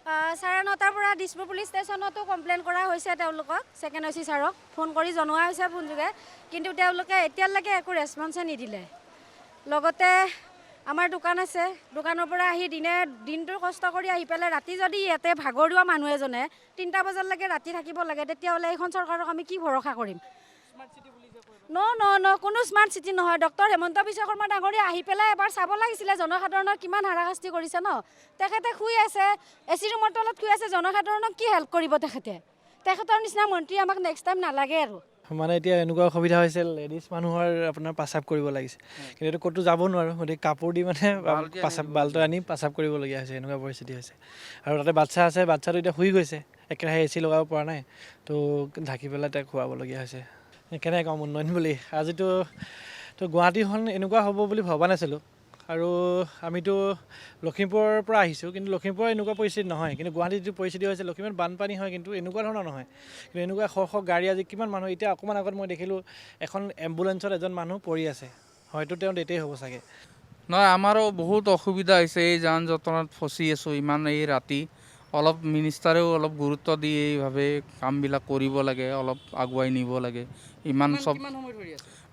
9:30 পৰা Dispur police ষ্টেচনতো complain কৰা হৈছে তেওঁলোকক ছেকেণ্ড অ' চি ছাৰক ফোন কৰি জনোৱা হৈছে ফোনযোগে কিন্তু তেওঁলোকে এতিয়ালৈকে একো ৰেছপন্সে নিদিলে লগতে আমাৰ দোকান আছে দোকানৰ পৰা আহি দিনটো কষ্ট কৰি আহি পেলাই ৰাতি যদি ইয়াতে ভাগৰুৱা মানুহ এজনে 3টা বজালৈকে ৰাতি থাকিব লাগে তেতিয়াহ'লে এইখন চৰকাৰক আমি কি ভৰসা কৰিম কোনো স্মাৰ্ট চিটি নহয় ডক্টৰ হেমন্ত বিশ্ব শৰ্মা ডাঙৰীয়া আহি পেলাই এবাৰ চাব লাগিছিলে জনসাধাৰণৰ কিমান হাৰাশাস্তি কৰিছে ন তেখেতে শুই আছে এচি ৰুমৰ তলত শুই আছে জনসাধাৰণক কি হেল্প কৰিব তেখেতৰ নিচিনা মন্ত্ৰী আমাক নেক্সট টাইম নালাগে আৰু মানে এতিয়া এনেকুৱা অসুবিধা হৈছে লেডিজ মানুহৰ আপোনাৰ পাচাব কৰিব লাগিছে কিন্তু এইটো ক'তো যাব নোৱাৰোঁ গতিকে কাপোৰ দি মানে বাল্টি আনি পাচাব কৰিবলগীয়া হৈছে এনেকুৱা পৰিস্থিতি হৈছে আৰু তাতে বাচ্ছা আছে বাচ্ছাটো এতিয়া শুই গৈছে একেৰাহে এচি লগাব পৰা নাই তো ঢাকি পেলাই তাক খুৱাবলগীয়া হৈছে কেনেকৈ কম উন্নয়ন বুলি আজিতো গুৱাহাটীখন এনেকুৱা হ'ব বুলি ভবা নাছিলোঁ আৰু আমিতো লখিমপুৰৰ পৰা আহিছোঁ কিন্তু লখিমপুৰৰ এনেকুৱা পৰিস্থিতি নহয় কিন্তু গুৱাহাটীত যিটো পৰিস্থিতি হৈছে লখিমপুৰত বানপানী হয় কিন্তু এনেকুৱা ধৰণৰ নহয় কিন্তু এনেকুৱা শ গাড়ী আজি কিমান মানুহ এতিয়া অকণমান আগত মই দেখিলোঁ এখন এম্বুলেঞ্চত এজন মানুহ পৰি আছে হয়তো তেওঁ ডেটেই হ'ব চাগে নহয় আমাৰো বহুত অসুবিধা হৈছে এই যান জঁটত ফচি আছোঁ ইমান এই ৰাতি অলপ মিনিষ্টাৰেও অলপ গুৰুত্ব দি এইভাৱে কামবিলাক কৰিব লাগে অলপ আগুৱাই নিব লাগে ইমান চব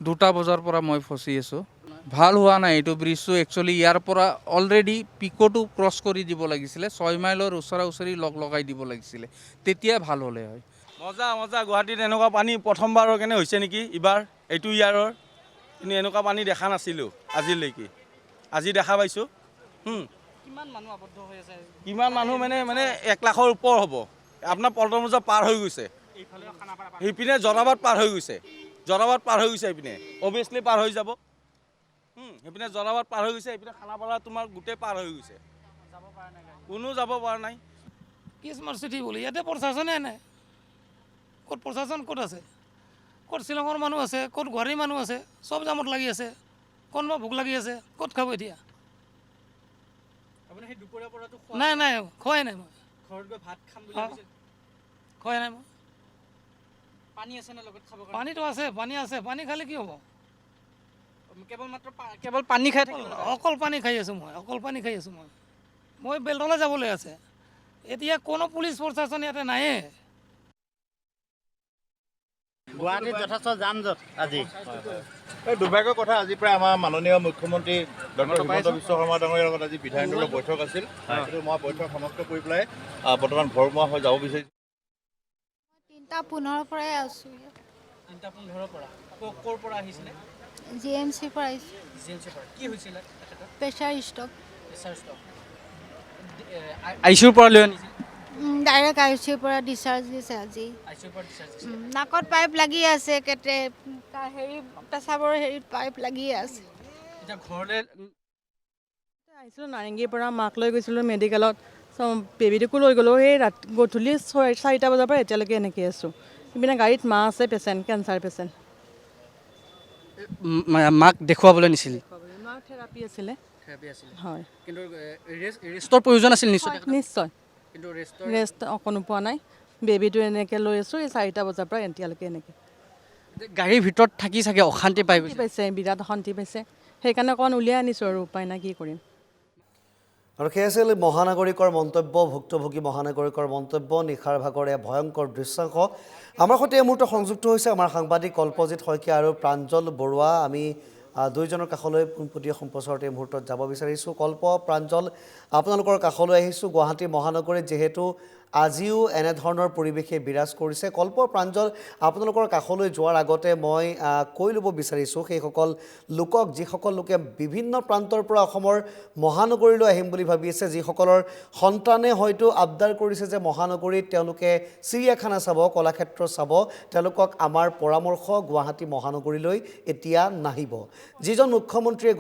2টা বজাৰ পৰা মই ফচি আছোঁ ভাল হোৱা নাই এইটো ব্ৰিজটো একচুৱেলি ইয়াৰ পৰা অলৰেডি পিকটো ক্ৰছ কৰি দিব লাগিছিলে 6 মাইলৰ ওচৰা-ওচৰি লগাই দিব লাগিছিলে তেতিয়া ভাল হ'লে হয় মজা গুৱাহাটীত এনেকুৱা পানী প্ৰথমবাৰৰ কাৰণে হৈছে নেকি এইবাৰ এইটো ইয়াৰৰ কিন্তু এনেকুৱা পানী দেখা নাছিলোঁ আজিলৈকে আজি দেখা পাইছোঁ কিমান মানুহ মানে 1 লাখৰ ওপৰ হ'ব আপোনাৰ পল্টন বজাৰ পাৰ হৈ গৈছে সেইপিনে জৰাবাদ পাৰ হৈ গৈছে সেইপিনে অভিয়াছলি পাৰ হৈ যাব সেইপিনে জৰাবাদ পাৰ হৈ গৈছে সেইপিনে খানাপাৰা তোমাৰ গোটেই পাৰ হৈ গৈছে কোনো যাব পৰা নাই কি স্মাৰ্ট চিটি বুলি ইয়াতে প্ৰশাসনে নাই ক'ত প্ৰশাসন ক'ত আছে ক'ত শ্বিলঙৰ মানুহ আছে ক'ত গুৱাহাটীৰ মানুহ আছে চব জামত লাগি আছে কোনোবা ভোক লাগি আছে ক'ত খাব এতিয়া নাই খোৱাই নাই মই খোৱাই নাই মই পানীটো আছে পানী খালে কি হ'ব কেৱল পানী খাই থাকে অকল পানী খাই আছোঁ মই বেলতলা যাবলৈ আছে এতিয়া কোনো পুলিচ প্ৰশাসন ইয়াতে নায়ে গুৱাহাটীত যথেষ্ট যান জঁট আজি এই দুৰ্ভাগ্যৰ কথা আজি প্ৰায় আমাৰ মাননীয় মুখ্যমন্ত্ৰী ডক্টৰ হিমন্ত বিশ্ব শৰ্মা ডাঙৰীয়াৰ লগত আজি বিধায়কৰ বৈঠক আছিল কিন্তু মই বৈঠক সমাপ্ত কৰি পেলাই বৰ্তমান ঘৰমুৱা হৈ যাব বিচাৰিছোঁ 3:15 পৰাই আছোঁ 3:15 পৰা ক'ৰ পৰা আহিছিলে জিএমচিৰ পৰা আহিছোঁ কি হৈছিলে প্ৰেছাৰ ষ্টক আইচিউৰ পৰা লৈ আনিছিল ডাইৰেক্ট আইচিউৰ পৰা ডিছচাৰ্জ দিছে আজি নাকত পাইপ লাগি আছে পেচাবৰ হেৰিত পাইপ লাগি আছে এতিয়া ঘৰলৈ আহিছিলোঁ নাৰেংগীৰ পৰা মাক লৈ গৈছিলোঁ মেডিকেলত বেবীটোকো লৈ গ'লোঁ সেই গধূলি 4টা বজাৰ পৰা এতিয়ালৈকে এনেকৈ আছোঁ ইপিনে গাড়ীত মা আছে পেচেণ্ট কেঞ্চাৰ পেচেণ্ট মাক দেখুৱাবলৈ নিছিল মাৰ থেৰাপি আছিলে হয় কিন্তু ৰেষ্টৰ প্ৰয়োজন আছিল নিশ্চয় কিন্তু ৰেষ্ট অকণো পোৱা নাই বেবীটো এনেকৈ লৈ আছোঁ এই 4টা বজাৰ পৰা এতিয়ালৈকে এনেকৈ গাড়ীৰ ভিতৰত থাকি চাগে অশান্তি পাইছে বিৰাট অশান্তি পাইছে সেইকাৰণে অকণ উলিয়াই আনিছোঁ আৰু উপায় নাই কি কৰিম আৰু সেই আছিল মহানাগৰিকৰ মন্তব্য ভুক্তভোগী মহানাগৰিকৰ মন্তব্য নিশাৰ ভাগৰে ভয়ংকৰ দৃশ্যাংশ আমাৰ সৈতে এই মুহূৰ্ত সংযুক্ত হৈছে আমাৰ সাংবাদিক কল্পজিৎ শইকীয়া আৰু প্ৰাঞ্জল বৰুৱা আমি দুইজনৰ কাষলৈ পোনপটীয়া সম্প্ৰচাৰত এই মুহূৰ্তত যাব বিচাৰিছোঁ কল্প প্ৰাঞ্জল আপোনালোকৰ কাষলৈ আহিছোঁ গুৱাহাটী মহানগৰীত যিহেতু আজিও এনেধৰণৰ পৰিৱেশে বিৰাজ কৰিছে কল্প প্ৰাঞ্জল আপোনালোকৰ কাষলৈ যোৱাৰ আগতে মই কৈ ল'ব বিচাৰিছোঁ সেইসকল লোকক যিসকল লোকে বিভিন্ন প্ৰান্তৰ পৰা অসমৰ মহানগৰীলৈ আহিম বুলি ভাবি আছে যিসকলৰ সন্তানে হয়তো আবদাৰ কৰিছে যে মহানগৰীত তেওঁলোকে চিৰিয়াখানা চাব কলাক্ষেত্ৰ চাব তেওঁলোকক আমাৰ পৰামৰ্শ গুৱাহাটী মহানগৰীলৈ এতিয়া নাহিব যিজন মুখ্যমন্ত্ৰীয়ে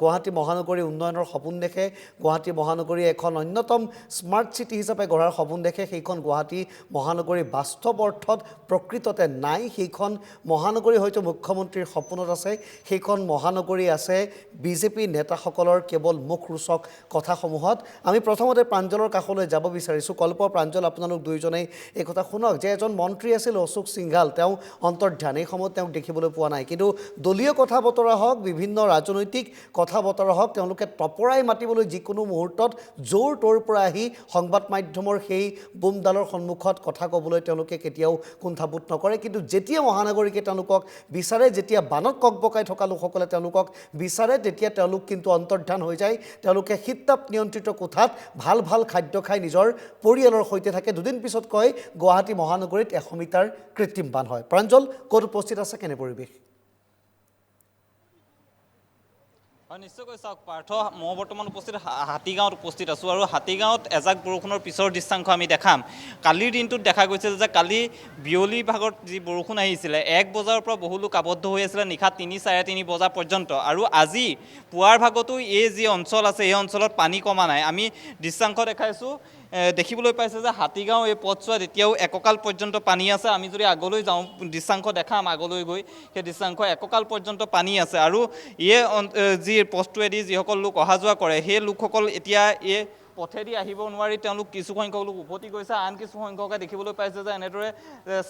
গুৱাহাটী মহানগৰী উন্নয়নৰ সপোন দেখে গুৱাহাটী মহানগৰী এখন অন্যতম স্মাৰ্ট চিটি হিচাপে গঢ়াৰ সপোন উল্লেখে সেইখন গুৱাহাটী মহানগৰী বাস্তৱ অৰ্থত প্ৰকৃততে নাই। সেইখন মহানগৰী হয়তো মুখ্যমন্ত্ৰীৰ সপোনত আছে, সেইখন মহানগৰী আছে বিজেপি নেতাসকলৰ কেৱল মুখৰোচক কথাসমূহত। আমি প্ৰথমতে প্ৰাঞ্জলৰ কাষলৈ যাব বিচাৰিছোঁ। কল্প, প্ৰাঞ্জল, আপোনালোক দুয়োজনেই এই কথা শুনক যে এজন মন্ত্ৰী আছিল অশোক সিংঘাল, তেওঁ অন্তৰ্ধান, এই সময়ত তেওঁক দেখিবলৈ পোৱা নাই। কিন্তু দলীয় কথা বতৰা হওক, বিভিন্ন ৰাজনৈতিক কথা বতৰা হওক, তেওঁলোকে টপৰাই মাতিবলৈ যিকোনো মুহূৰ্তত জোৰ তোৰ পৰা আহি সংবাদ মাধ্যমৰ সেই বোমডালৰ সন্মুখত কথা ক'বলৈ তেওঁলোকে কেতিয়াও কুণ্ঠাবোধ নকৰে। কিন্তু যেতিয়া মহানগৰীকে তেওঁলোকক বিচাৰে, যেতিয়া বানত ককবকাই থকা লোকসকলে তেওঁলোকক বিচাৰে, তেতিয়া তেওঁলোক কিন্তু অন্তৰ্ধান হৈ যায়। তেওঁলোকে শীততাপ নিয়ন্ত্ৰিত কোঠাত ভাল ভাল খাদ্য খাই নিজৰ পৰিয়ালৰ সৈতে থাকে। দুদিন পিছত কয় গুৱাহাটী মহানগৰীত 100 মিটাৰ কৃত্ৰিম বান হয়। প্ৰাঞ্জল, ক'ত উপস্থিত আছে, কেনে পৰিৱেশ? হয়, নিশ্চয়কৈ চাওক পাৰ্থ, মই বৰ্তমান হাতীগাঁৱত উপস্থিত আছোঁ আৰু হাতীগাঁৱত এজাক বৰষুণৰ পিছৰ দৃশ্যাংশ আমি দেখাম। কালিৰ দিনটোত দেখা গৈছিল যে কালি বিয়লি ভাগত যি বৰষুণ আহিছিলে, 1 বজাৰ পৰা বহু লোক আবদ্ধ হৈ আছিলে নিশা 3-3:30 বজা পৰ্যন্ত। আৰু আজি পুৱাৰ ভাগতো এই যি অঞ্চল আছে এই অঞ্চলত পানী কমা নাই। আমি দৃশ্যাংশ দেখাইছোঁ, দেখিবলৈ পাইছে যে হাতীগাঁও এই পথছোৱাত এতিয়াও এককাল পৰ্যন্ত পানী আছে। আমি যদি আগলৈ যাওঁ দৃশ্যাংশ দেখাম, আগলৈ গৈ সেই দৃশ্যাংশ এককাল পৰ্যন্ত পানী আছে। আৰু এই যি পথটোৱেদি যিসকল লোক অহা যোৱা কৰে সেই লোকসকল এতিয়া এই পথেদি আহিব নোৱাৰি তেওঁলোক কিছুসংখ্যক লোক উভতি গৈছে। আন কিছুসংখ্যকে দেখিবলৈ পাইছে যে এনেদৰে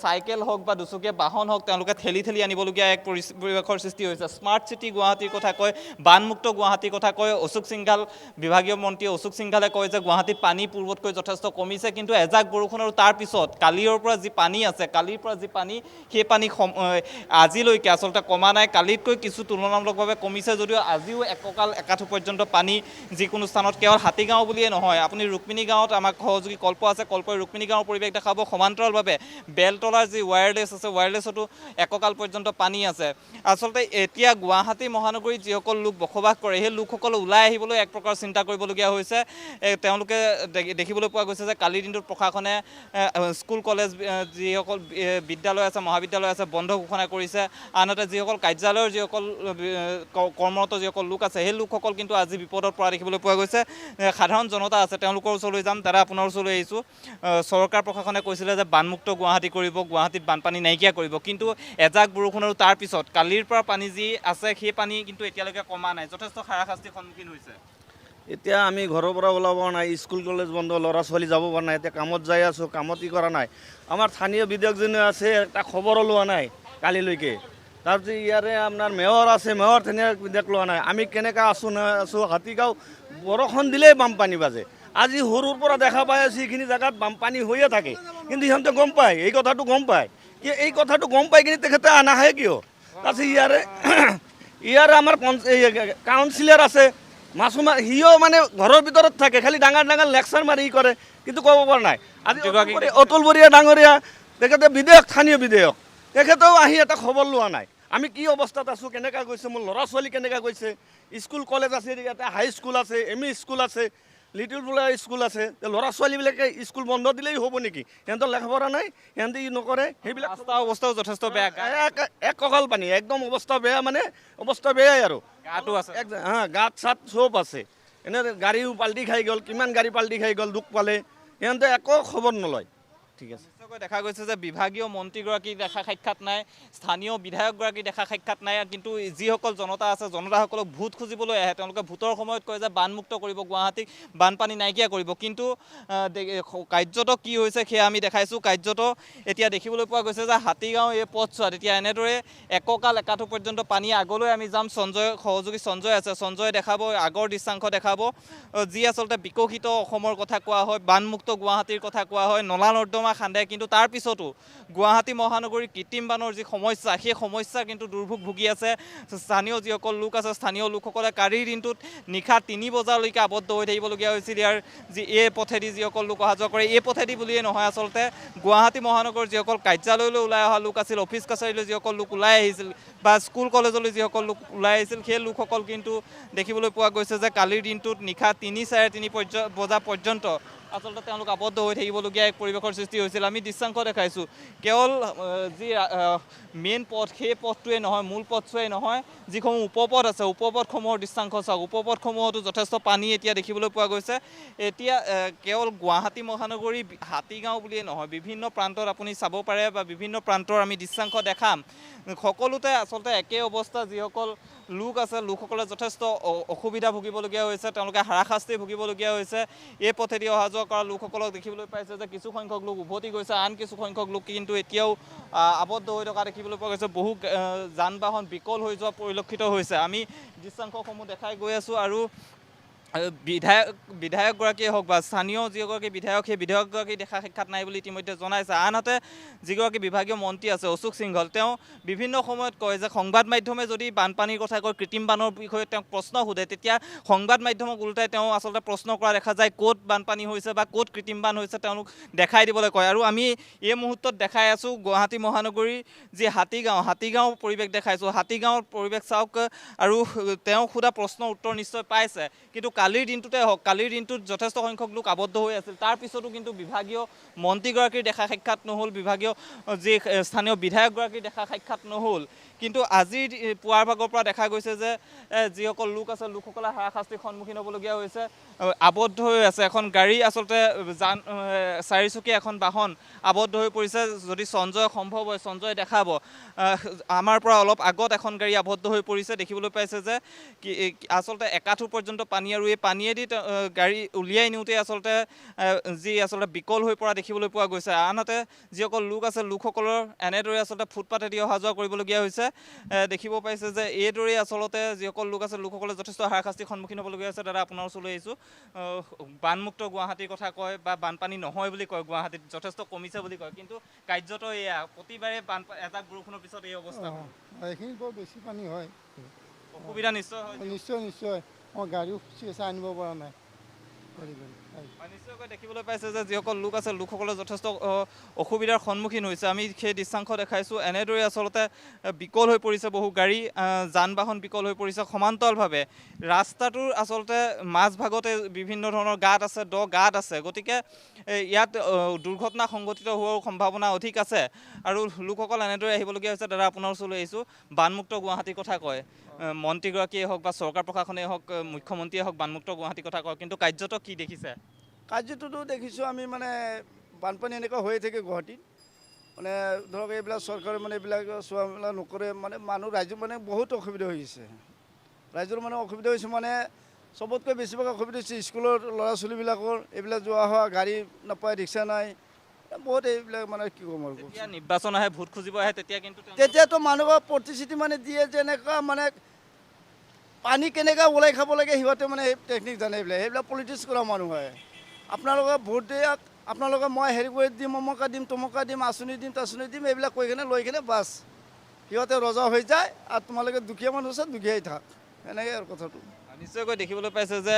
চাইকেল হওক বা দুচকীয়া বাহন হওক তেওঁলোকে ঠেলি ঠেলি আনিবলগীয়া এক পৰিৱেশৰ সৃষ্টি হৈছে। স্মাৰ্ট চিটি গুৱাহাটীৰ কথা কয়, বানমুক্ত গুৱাহাটীৰ কথা কয় অশোক সিংঘাল, বিভাগীয় মন্ত্ৰী অশোক সিংঘালে কয় যে গুৱাহাটীত পানী পূৰ্বতকৈ যথেষ্ট কমিছে। কিন্তু এজাক বৰষুণ আৰু তাৰ পিছত কালিৰ পৰা যি পানী আছে, কালিৰ পৰা যি পানী, সেই পানী আজিলৈকে আচলতে কমা নাই। কালিতকৈ কিছু তুলনামূলকভাৱে কমিছে যদিও আজিও এককাল একাঠু পৰ্যন্ত পানী যিকোনো স্থানত, কেৱল হাতীগাঁও বুলিয়ে নহয়, আপুনি ৰুক্মিণী গাঁৱত আমাক সহযোগী কল্প আছে, কল্পই ৰুক্মিণী গাঁৱৰ পৰিৱেশ দেখাব। সমান্তৰালভাৱে বেলতলাৰ যি ৱায়াৰলেছ আছে, ৱায়াৰলেছতো এককাল পৰ্যন্ত পানী আছে। আচলতে এতিয়া গুৱাহাটী মহানগৰীত যিসকল লোক বসবাস কৰে সেই লোকসকল ওলাই আহিবলৈ এক প্ৰকাৰ চিন্তা কৰিবলগীয়া হৈছে। তেওঁলোকে দেখিবলৈ পোৱা গৈছে যে কালিৰ দিনটোত প্ৰশাসনে স্কুল কলেজ যিসকল বিদ্যালয় আছে, মহাবিদ্যালয় আছে বন্ধ ঘোষণা কৰিছে। আনহাতে যিসকল কাৰ্যালয়ৰ যিসকল কৰ্মৰত যিসকল লোক আছে সেই লোকসকল কিন্তু আজি বিপদত পৰা দেখিবলৈ পোৱা গৈছে। সাধাৰণ জনতা আছে তেওঁলোকৰ ওচৰলৈ যাম। দাদা, আপোনাৰ ওচৰলৈ আহিছোঁ। চৰকাৰ প্ৰশাসনে কৈছিলে যে বানমুক্ত গুৱাহাটী কৰিব, গুৱাহাটীত বানপানী নাইকিয়া কৰিব, কিন্তু এজাক বৰষুণ আৰু তাৰ পিছত কালিৰ পৰা পানী যি আছে সেই পানী কিন্তু এতিয়ালৈকে কমা নাই, যথেষ্ট হাৰাশাস্তিৰ সন্মুখীন হৈছে। এতিয়া আমি ঘৰৰ পৰা ওলাব নাই, স্কুল কলেজ বন্ধ, ল'ৰা ছোৱালী যাব পৰা নাই। এতিয়া কামত যাই আছোঁ, কামত ই কৰা নাই। আমাৰ স্থানীয় বিধায়কজনে আছে, এটা খবৰো লোৱা নাই কালিলৈকে। তাৰপিছত ইয়াৰে আপোনাৰ মেয়ৰ আছে, মেয়ৰ তেনেকৈ বিধায়ক লোৱা নাই। আমি কেনেকৈ আছোঁ আছোঁ। হাতীগাঁও বৰষুণ দিলেই বানপানী বাজে। আজি সৰুৰ পৰা দেখা পাই আছোঁ এইখিনি জেগাত বানপানী হৈয়ে থাকে, কিন্তু সিহঁতে গম পায়, এই কথাটো গম পায়। এই কথাটো গম পাই কিনে তেখেতে নাহে কিয়? তাৰপিছত ইয়াৰে আমাৰ কাউন্সিলাৰ আছে, সিও মানে ঘৰৰ ভিতৰত থাকে, খালি ডাঙৰ ডাঙৰ লেকচাৰ মাৰি কৰে, কিন্তু ক'ব পৰা নাই। আজি অতুল বৰীয়া ডাঙৰীয়া, তেখেতে বিধায়ক, স্থানীয় বিধায়ক, তেখেতেও আহি এটা খবৰ লোৱা নাই। আমি কি অৱস্থাত আছোঁ, কেনেকৈ গৈছে, মোৰ ল'ৰা ছোৱালী কেনেকৈ গৈছে। স্কুল কলেজ আছে, ইয়াতে হাই স্কুল আছে, ME স্কুল আছে, লিটিল বোলা স্কুল আছে। ল'ৰা ছোৱালীবিলাকে স্কুল বন্ধ দিলেই হ'ব নেকি? সিহঁতৰ লেখা পঢ়া নাই, সিহঁতে ই নকৰে। সেইবিলাক অৱস্থাও যথেষ্ট বেয়া, এক কঁকাল পানী, একদম অৱস্থা বেয়া, মানে অৱস্থা বেয়াই আৰু। গাটো আছে, গাঁত চাত চব আছে। এনে গাড়ীও পাল্টি খাই গ'ল, কিমান গাড়ী পাল্টি খাই গ'ল, দুখ পালে। সিহঁতে একো খবৰ নলয়। ঠিক আছে, দেখা গৈছে যে বিভাগীয় মন্ত্ৰীগৰাকী দেখা সাক্ষাৎ নাই, স্থানীয় বিধায়কগৰাকী দেখা সাক্ষাৎ নাই, কিন্তু যিসকল জনতা আছে জনতাসকলক ভোট খুজিবলৈ আহে, তেওঁলোকে ভোটৰ সময়ত কয় যে বানমুক্ত কৰিব গুৱাহাটীক, বানপানী নাইকিয়া কৰিব। কিন্তু কাৰ্যত কি হৈছে সেয়া আমি দেখাইছোঁ। কাৰ্যত এতিয়া দেখিবলৈ পোৱা গৈছে যে হাতীগাঁও এই পথছোৱাত এতিয়া এনেদৰে এককাল একাঠু পৰ্যন্ত পানী। আগলৈ আমি যাম, সহযোগী সঞ্জয় আছে, সঞ্জয়ে দেখাব আগৰ দৃশ্যাংশ দেখাব, যি আচলতে বিকশিত অসমৰ কথা কোৱা হয়, বানমুক্ত গুৱাহাটীৰ কথা কোৱা হয়, নলা নৰ্দমা খান্দে, কিন্তু তাৰ পিছতো গুৱাহাটী মহানগৰীৰ কৃত্ৰিম বানৰ যি সমস্যা সেই সমস্যা কিন্তু দুৰ্ভোগ ভুগি আছে। স্থানীয় যিসকল লোক আছে, স্থানীয় লোকসকলে কালিৰ দিনটোত নিশা 3 বজালৈকে আবদ্ধ হৈ থাকিবলগীয়া হৈছিল। ইয়াৰ যি এই পথেদি যিসকল লোক অহা যোৱা কৰে, এই পথেদি বুলিয়েই নহয়, আচলতে গুৱাহাটী মহানগৰৰ যিসকল কাৰ্যালয়লৈ ওলাই অহা লোক আছিল, অফিচ কাছাৰীলৈ যিসকল লোক ওলাই আহিছিল বা স্কুল কলেজলৈ যিসকল লোক ওলাই আহিছিল, সেই লোকসকল কিন্তু দেখিবলৈ পোৱা গৈছে যে কালিৰ দিনটোত নিশা 3-3:30 বজা পৰ্যন্ত আচলতে তেওঁলোক আবদ্ধ হৈ থাকিবলগীয়া এক পৰিৱেশৰ সৃষ্টি হৈছিল। আমি দৃশ্যাংশ দেখাইছোঁ, কেৱল যি মেইন পথ সেই পথটোৱে নহয়, মূল পথটোৱেই নহয়, যিসমূহ উপপথ আছে উপপথসমূহৰ দৃশ্যাংশ চাওক, উপপথসমূহতো যথেষ্ট পানী এতিয়া দেখিবলৈ পোৱা গৈছে। এতিয়া কেৱল গুৱাহাটী মহানগৰী হাতীগাঁও বুলিয়েই নহয়, বিভিন্ন প্ৰান্তত আপুনি চাব পাৰে বা বিভিন্ন প্ৰান্তৰ আমি দৃশ্যাংশ দেখাম, সকলোতে আচলতে একে অৱস্থা। যিসকল লোক আছে লোকসকলে যথেষ্ট অসুবিধা ভুগিবলগীয়া হৈছে, তেওঁলোকে হাৰাশাস্তি ভুগিবলগীয়া হৈছে। এই পথেদি অহা যোৱা কৰা লোকসকলক দেখিবলৈ পাইছে যে কিছু সংখ্যক লোক উভতি গৈছে, আন কিছু সংখ্যক লোক কিন্তু এতিয়াও আবদ্ধ হৈ থকা দেখিবলৈ পোৱা গৈছে। বহু যান বাহন বিকল হৈ যোৱা পৰিলক্ষিত হৈছে। আমি দৃশ্যাংশসমূহ দেখাই গৈ আছোঁ আৰু বিধায়কগৰাকীয়ে হওক বা স্থানীয় যিগৰাকী বিধায়ক, সেই বিধায়কগৰাকী দেখা সাক্ষাৎ নাই বুলি ইতিমধ্যে জনাইছে। আনহাতে যিগৰাকী বিভাগীয় মন্ত্ৰী আছে অশোক সিংঘল, তেওঁ বিভিন্ন সময়ত কয় যে সংবাদ মাধ্যমে যদি বানপানীৰ কথা কয়, কৃত্ৰিম বানৰ বিষয়ে তেওঁক প্ৰশ্ন সোধে, তেতিয়া সংবাদ মাধ্যমক ওলোটাই তেওঁ আচলতে প্ৰশ্ন কৰা দেখা যায়। ক'ত বানপানী হৈছে বা ক'ত কৃত্ৰিম বান হৈছে তেওঁলোক দেখাই দিবলৈ কয়। আৰু আমি এই মুহূৰ্তত দেখাই আছোঁ গুৱাহাটী মহানগৰীৰ যি হাতীগাঁও পৰিৱেশ দেখাইছোঁ। হাতীগাঁৱৰ পৰিৱেশ চাওক আৰু তেওঁ সোধা প্ৰশ্নৰ উত্তৰ নিশ্চয় পাইছে। কিন্তু কালিৰ দিনটোতে হওক, কালিৰ দিনটোত যথেষ্ট সংখ্যক লোক আবদ্ধ হৈ আছিল, তাৰপিছতো কিন্তু বিভাগীয় মন্ত্ৰীগৰাকীৰ দেখা সাক্ষাৎ নহ'ল, বিভাগীয় যি স্থানীয় বিধায়কগৰাকীৰ দেখা সাক্ষাৎ নহ'ল। কিন্তু আজি পুৱাৰ ভাগৰ পৰা দেখা গৈছে যে যিসকল লোক আছে লোকসকলে হাৰাশাস্তিৰ সন্মুখীন হ'বলগীয়া হৈছে, আবদ্ধ হৈ আছে। এখন গাড়ী আচলতে চাৰিচকীয়া এখন বাহন আবদ্ধ হৈ পৰিছে। যদি সঞ্জয় সম্ভৱ হয় সঞ্জয় দেখাব, আমাৰ পৰা অলপ আগত এখন গাড়ী আবদ্ধ হৈ পৰিছে। দেখিবলৈ পাইছে যে আচলতে একাঠু পৰ্যন্ত পানী, আৰু এই পানীয়েদি গাড়ী উলিয়াই নিওঁতে আচলতে বিকল হৈ পৰা দেখিবলৈ পোৱা গৈছে। আনহাতে যিসকল লোক আছে লোকসকলৰ এনেদৰে আচলতে ফুটপাথেদি অহা যোৱা কৰিবলগীয়া হৈছে। দেখিব পাইছে যে এইদৰেই আচলতে যিসকল লোক আছে লোকসকলে যথেষ্ট হাৰাশাস্তিৰ সন্মুখীন হ'বলগীয়া হৈছে। দাদা আপোনাৰ ওচৰলৈ আহিছোঁ, বানমুক্ত গুৱাহাটীৰ কথা কয় বা বানপানী নহয় বুলি কয়, গুৱাহাটীত যথেষ্ট কমিছে বুলি কয়, কিন্তু কাৰ্যত এয়া প্ৰতিবাৰে এজাক বৰষুণৰ পিছত এই অৱস্থা। এইখিনি বৰ বেছি পানী হয়, অসুবিধা নিশ্চয় হয়। নিশ্চয় মই গাড়ীও আনিব পৰা নাই। নিশ্চয়কৈ দেখিবলৈ পাইছে যে যিসকল লোক আছে লোকসকলে যথেষ্ট অসুবিধাৰ সন্মুখীন হৈছে। আমি সেই দৃশ্যাংশ দেখাইছোঁ। এনেদৰে আচলতে বিকল হৈ পৰিছে বহু গাড়ী, যান বাহন বিকল হৈ পৰিছে সমান্তৰালভাৱে। ৰাস্তাটোৰ আচলতে মাজভাগতে বিভিন্ন ধৰণৰ গাঁত আছে, দ গাঁত আছে, গতিকে ইয়াত দুৰ্ঘটনা সংঘটিত হোৱাৰ সম্ভাৱনা অধিক আছে আৰু লোকসকল এনেদৰে আহিবলগীয়া হৈছে। দাদা আপোনাৰ ওচৰলৈ আহিছোঁ, বানমুক্ত গুৱাহাটীৰ কথা কয়, মন্ত্ৰীগৰাকীয়ে হওক বা চৰকাৰ প্ৰশাসনেই হওক, মুখ্যমন্ত্ৰীয়ে হওক, বানমুক্ত গুৱাহাটীৰ কথা কয়, কিন্তু কাৰ্যত কি দেখিছে? কাৰ্যটোতো দেখিছোঁ আমি, মানে বানপানী এনেকুৱা হৈয়ে থাকে গুৱাহাটীত। মানে ধৰক এইবিলাক চৰকাৰে মানে এইবিলাক চোৱা মেলা নকৰে, মানে ৰাইজৰ মানে বহুত অসুবিধা হৈছে। ৰাইজৰ মানে অসুবিধা হৈছে, মানে চবতকৈ বেছিভাগ অসুবিধা হৈছে স্কুলৰ ল'ৰা ছোৱালীবিলাকৰ। এইবিলাক যোৱা হোৱা গাড়ী নাপায়, ৰিক্সা নাই, বহুত এইবিলাক মানে কি ক'ম আৰু। যেতিয়া নিৰ্বাচন আহে, ভোট খুজিব আহে, তেতিয়াতো মানুহক প্ৰতিশ্ৰুতি মানে দিয়ে যে এনেকুৱা মানে পানী কেনেকৈ ওলাই খাব লাগে, সিহঁতে মানে টেকনিক জানে। সেইবিলাক পলিটিক্স কৰা মানুহ হয়। আপোনালোকে ভোট দিয়ক, আপোনালোকে মই হেৰি কৰি দিম, অমুকা দিম, তমুকা দিম, আঁচনি দিম, তাচনি দিম, এইবিলাক কৈ কিনে লৈ কিনে বাছ সিহঁতে ৰজা হৈ যায়, আৰু তোমালোকে দুখীয়া মানুহ আছে দুখীয়াই থাক, এনেকৈ আৰু কথাটো। নিশ্চয়কৈ দেখিবলৈ পাইছে যে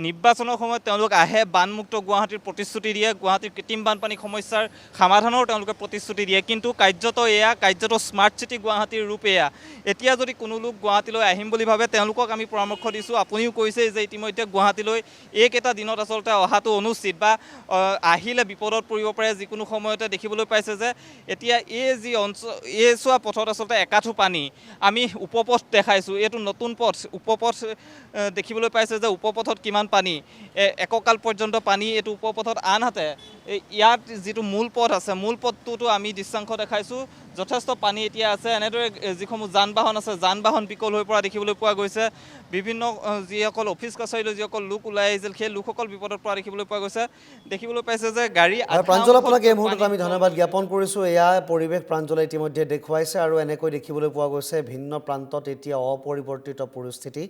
নিৰ্বাচনৰ সময়ত তেওঁলোক আহে, বানমুক্ত গুৱাহাটীৰ প্ৰতিশ্ৰুতি দিয়ে, গুৱাহাটীৰ কৃত্ৰিম বানপানী সমস্যাৰ সমাধানৰ তেওঁলোকে প্ৰতিশ্ৰুতি দিয়ে, কিন্তু কাৰ্যত স্মাৰ্ট চিটি গুৱাহাটীৰ ৰূপ এয়া। এতিয়া যদি কোনো লোক গুৱাহাটীলৈ আহিম বুলি ভাবে, তেওঁলোকক আমি পৰামৰ্শ দিছোঁ, আপুনিও কৈছে যে ইতিমধ্যে গুৱাহাটীলৈ এইকেইটা দিনত আচলতে অহাটো অনুচিত বা আহিলে বিপদত পৰিব পাৰে যিকোনো সময়তে। দেখিবলৈ পাইছে যে এতিয়া এই যি এইচোৱা পথত আচলতে একাঠু পানী। আমি উপপথ দেখাইছোঁ, এইটো নতুন পথ, উপপথ দেখিবলৈ পাইছে যে উপপথত কিমান পানী, এককাল পৰ্যন্ত পানী এইটো উপপথত। আনহাতে ইয়াত যিটো মূল পথ আছে, মূল পথটোতো আমি দৃশ্যাংশ দেখাইছোঁ, যথেষ্ট পানী এতিয়া আছে। এনেদৰে যিসমূহ যান বাহন আছে, যান বাহন বিকল হৈ পৰা দেখিবলৈ পোৱা গৈছে। বিভিন্ন যিসকল অফিচ কাছাৰীলৈ যিসকল লোক ওলাই আহিছিল, সেই লোকসকল বিপদত পৰা দেখিবলৈ পোৱা গৈছে। দেখিবলৈ পাইছে যে গাড়ী। প্ৰাঞ্জল, আপোনাক এই মুহূৰ্তত আমি ধন্যবাদ জ্ঞাপন কৰিছোঁ। এয়া পৰিৱেশ প্ৰাঞ্জলে ইতিমধ্যে দেখুৱাইছে আৰু এনেকৈ দেখিবলৈ পোৱা গৈছে ভিন্ন প্ৰান্তত এতিয়া অপৰিৱৰ্তিত পৰিস্থিতি।